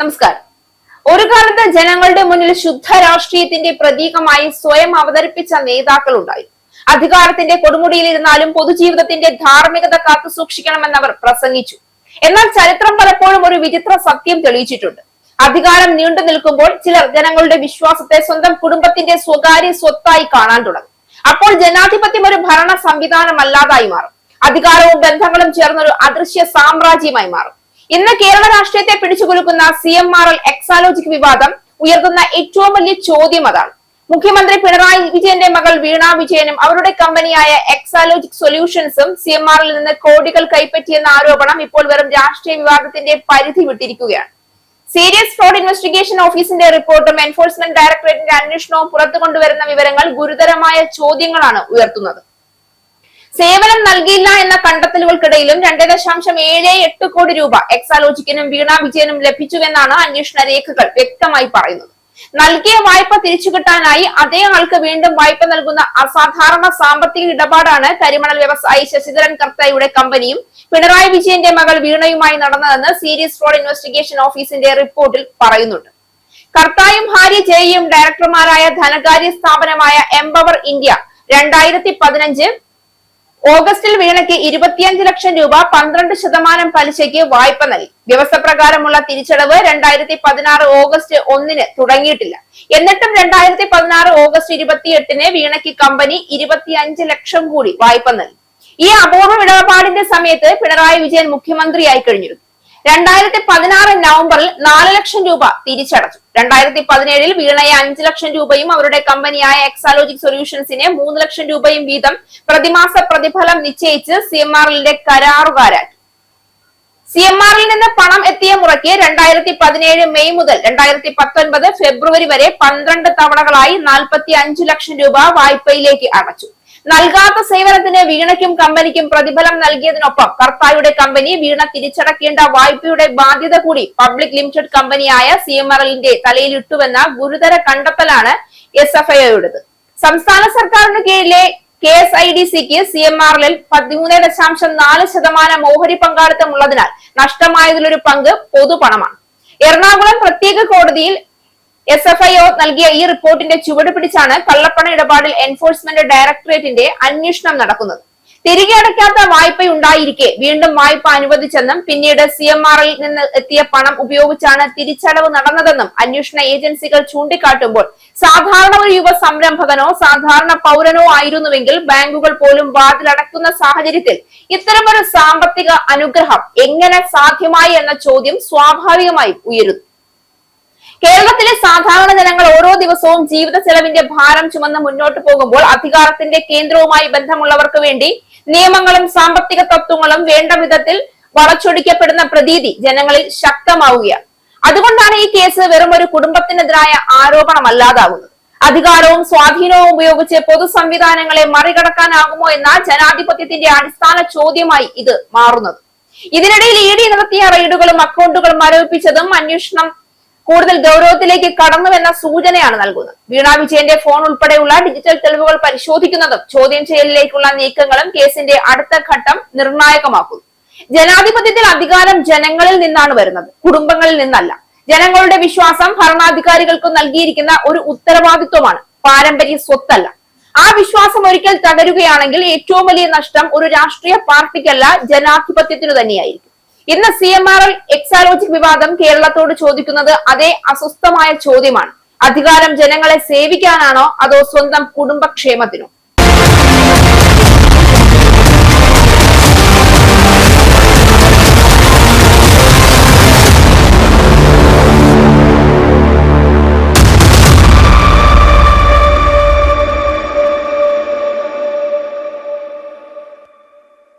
നമസ്കാരം. ഒരു കാലത്ത് ജനങ്ങളുടെ മുന്നിൽ ശുദ്ധ രാഷ്ട്രീയത്തിന്റെ പ്രതീകമായി സ്വയം അവതരിപ്പിച്ച നേതാക്കൾ ഉണ്ടായി. അധികാരത്തിന്റെ കൊടുമുടിയിലിരുന്നാലും പൊതുജീവിതത്തിന്റെ ധാർമ്മികത കാത്തു സൂക്ഷിക്കണമെന്നവർ പ്രസംഗിച്ചു. എന്നാൽ ചരിത്രം പലപ്പോഴും ഒരു വിചിത്ര സത്യം തെളിയിച്ചിട്ടുണ്ട്. അധികാരം നീണ്ടു നിൽക്കുമ്പോൾ ചിലർ ജനങ്ങളുടെ വിശ്വാസത്തെ സ്വന്തം കുടുംബത്തിന്റെ സ്വകാര്യ സ്വത്തായി കാണാൻ തുടങ്ങും. അപ്പോൾ ജനാധിപത്യം ഒരു ഭരണ സംവിധാനമല്ലാതായി മാറും. അധികാരവും ബന്ധങ്ങളും ചേർന്നൊരു അദൃശ്യ സാമ്രാജ്യമായി മാറും. ഇന്ന് കേരള രാഷ്ട്രീയത്തെ പിടിച്ചുകുലുക്കുന്ന CMRL എക്സാലോജിക് വിവാദം ഉയർത്തുന്ന ഏറ്റവും വലിയ ചോദ്യം അതാണ്. മുഖ്യമന്ത്രി പിണറായി വിജയന്റെ മകൾ വീണ വിജയനും അവരുടെ കമ്പനിയായ എക്സാലോജിക് സൊല്യൂഷൻസും CMRL നിന്ന് കോടികൾ കൈപ്പറ്റിയെന്ന ആരോപണം ഇപ്പോൾ വെറും രാഷ്ട്രീയ വിവാദത്തിന്റെ പരിധി വിട്ടിരിക്കുകയാണ്. സീരിയസ് ഫ്രോഡ് ഇൻവെസ്റ്റിഗേഷൻ ഓഫീസിന്റെ റിപ്പോർട്ടും എൻഫോഴ്സ്മെന്റ് ഡയറക്ടറേറ്റിന്റെ അന്വേഷണവും പുറത്തു കൊണ്ടുവരുന്ന വിവരങ്ങൾ ഗുരുതരമായ ചോദ്യങ്ങളാണ് ഉയർത്തുന്നത്. സേവനം നൽകിയില്ല എന്ന കണ്ടെത്തലുകൾക്കിടയിലും 2.78 കോടി രൂപ എക്സാലോജിക്കിനും വീണ വിജയനും ലഭിച്ചുവെന്നാണ് അന്വേഷണ രേഖകൾ വ്യക്തമായി പറയുന്നത്. നൽകിയ വായ്പ തിരിച്ചു കിട്ടാനായി അതേ ആൾക്ക് വീണ്ടും വായ്പ നൽകുന്ന അസാധാരണ സാമ്പത്തിക ഇടപാടാണ് കരിമണൽ വ്യവസായി ശശിധരൻ കർത്തയുടെ കമ്പനിയും പിണറായി വിജയന്റെ മകൾ വീണയുമായി നടന്നതെന്ന് സീരിയസ് ഫ്രോഡ് ഇൻവെസ്റ്റിഗേഷൻ ഓഫീസിന്റെ റിപ്പോർട്ടിൽ പറയുന്നുണ്ട്. കർത്തായും ഭാര്യ ജയയും ഡയറക്ടർമാരായ ധനകാര്യ സ്ഥാപനമായ എംപവർ ഇന്ത്യ 2015 ഓഗസ്റ്റിൽ വീണയ്ക്ക് 25 ലക്ഷം രൂപ 12% പലിശയ്ക്ക് വായ്പ നൽകി. വ്യവസ്ഥപ്രകാരമുള്ള തിരിച്ചടവ് 2016 ഓഗസ്റ്റ് 1 തുടങ്ങിയിട്ടില്ല. എന്നിട്ടും 2016 ഓഗസ്റ്റ് 28 വീണയ്ക്ക് കമ്പനി 25 ലക്ഷം കൂടി വായ്പ നൽകി. ഈ അപൂർവ ഇടപാടിന്റെ സമയത്ത് പിണറായി വിജയൻ മുഖ്യമന്ത്രിയായി കഴിഞ്ഞിരുന്നു. 2016 നവംബറിൽ 4 ലക്ഷം രൂപ തിരിച്ചടച്ചു. 2017 വീണയെ 5 ലക്ഷം രൂപയും അവരുടെ കമ്പനിയായ എക്സാലോജിക് സൊല്യൂഷൻസിനെ 3 ലക്ഷം രൂപയും വീതം പ്രതിമാസ പ്രതിഫലം നിശ്ചയിച്ച് CMRLന്റെ കരാറുകാരാക്കി. CMRL നിന്ന് പണം എത്തിയ മുറയ്ക്ക് 2017 മെയ് മുതൽ 2019 ഫെബ്രുവരി വരെ 12 തവണകളായി 45 ലക്ഷം രൂപ വായ്പയിലേക്ക് അടച്ചു. നൽകാത്ത സേവനത്തിന് വീണയ്ക്കും കമ്പനിക്കും പ്രതിഫലം നൽകിയതിനൊപ്പം കർത്തായുടെ കമ്പനി വീണ തിരിച്ചടക്കേണ്ട വായ്പയുടെ ബാധ്യത കൂടി പബ്ലിക് ലിമിറ്റഡ് കമ്പനിയായ CMRLന്റെ തലയിലിട്ടുവെന്ന ഗുരുതര കണ്ടെത്തലാണ് SFIയുടേത്. സംസ്ഥാന സർക്കാരിന് കീഴിലെ KSIDCക്ക് CMRLൽ 13.4% ഓഹരി പങ്കാളിത്തം ഉള്ളതിനാൽ നഷ്ടമായതിലൊരു പങ്ക് പൊതുപണമാണ്. എറണാകുളം പ്രത്യേക കോടതിയിൽ SFIO നൽകിയ ഈ റിപ്പോർട്ടിന്റെ ചുവട് പിടിച്ചാണ് കള്ളപ്പണ ഇടപാടിൽ എൻഫോഴ്സ്മെന്റ് ഡയറക്ടറേറ്റിന്റെ അന്വേഷണം നടക്കുന്നത്. തിരികെ അടയ്ക്കാത്ത വായ്പയുണ്ടായിരിക്കെ വീണ്ടും വായ്പ അനുവദിച്ചെന്നും പിന്നീട് CMRL നിന്ന് എത്തിയ പണം ഉപയോഗിച്ചാണ് തിരിച്ചടവ് നടന്നതെന്നും അന്വേഷണ ഏജൻസികൾ ചൂണ്ടിക്കാട്ടുമ്പോൾ സാധാരണ ഒരു യുവ സംരംഭകനോ സാധാരണ പൗരനോ ആയിരുന്നുവെങ്കിൽ ബാങ്കുകൾ പോലും വാതിലടക്കുന്ന സാഹചര്യത്തിൽ ഇത്തരമൊരു സാമ്പത്തിക അനുഗ്രഹം എങ്ങനെ സാധ്യമായി എന്ന ചോദ്യം സ്വാഭാവികമായും ഉയരുന്നു. കേരളത്തിലെ സാധാരണ ജനങ്ങൾ ഓരോ ദിവസവും ജീവിത ചെലവിന്റെ ഭാരം ചുമന്ന് മുന്നോട്ട് പോകുമ്പോൾ അധികാരത്തിന്റെ കേന്ദ്രവുമായി ബന്ധമുള്ളവർക്ക് വേണ്ടി നിയമങ്ങളും സാമ്പത്തിക തത്വങ്ങളും വേണ്ട വിധത്തിൽ വളച്ചൊടിക്കപ്പെടുന്ന പ്രതീതി ജനങ്ങളിൽ ശക്തമാവുകയാണ്. അതുകൊണ്ടാണ് ഈ കേസ് വെറും ഒരു കുടുംബത്തിനെതിരായ ആരോപണമല്ലാതാകുന്നത്. അധികാരവും സ്വാധീനവും ഉപയോഗിച്ച് പൊതു സംവിധാനങ്ങളെ മറികടക്കാനാകുമോ എന്ന ജനാധിപത്യത്തിന്റെ അടിസ്ഥാന ചോദ്യമായി ഇത് മാറുന്നത്. ഇതിനിടയിൽ ED നടത്തിയ റെയ്ഡുകളും അക്കൗണ്ടുകളും മരവിപ്പിച്ചതും അന്വേഷണം കൂടുതൽ ഗൗരവത്തിലേക്ക് കടന്നുവെന്ന സൂചനയാണ് നൽകുന്നത്. വീണ വിജയന്റെ ഫോൺ ഉൾപ്പെടെയുള്ള ഡിജിറ്റൽ തെളിവുകൾ പരിശോധിക്കുന്നതും ചോദ്യം ചെയ്യലിലേക്കുള്ള നീക്കങ്ങളും കേസിന്റെ അടുത്ത ഘട്ടം നിർണായകമാക്കുന്നു. ജനാധിപത്യത്തിൽ അധികാരം ജനങ്ങളിൽ നിന്നാണ് വരുന്നത്, കുടുംബങ്ങളിൽ നിന്നല്ല. ജനങ്ങളുടെ വിശ്വാസം ഭരണാധികാരികൾക്ക് നൽകിയിരിക്കുന്ന ഒരു ഉത്തരവാദിത്വമാണ്, പാരമ്പര്യ സ്വത്തല്ല. ആ വിശ്വാസം ഒരിക്കൽ തകരുകയാണെങ്കിൽ ഏറ്റവും വലിയ നഷ്ടം ഒരു രാഷ്ട്രീയ പാർട്ടിക്കല്ല, ജനാധിപത്യത്തിനു തന്നെയായിരിക്കും. ഇന്ന് CMRL എക്സാലോജിക് വിവാദം കേരളത്തോട് ചോദിക്കുന്നത് അതേ അസ്വസ്ഥമായ ചോദ്യമാണ്. അധികാരം ജനങ്ങളെ സേവിക്കാനാണോ അതോ സ്വന്തം കുടുംബക്ഷേമത്തിനോ?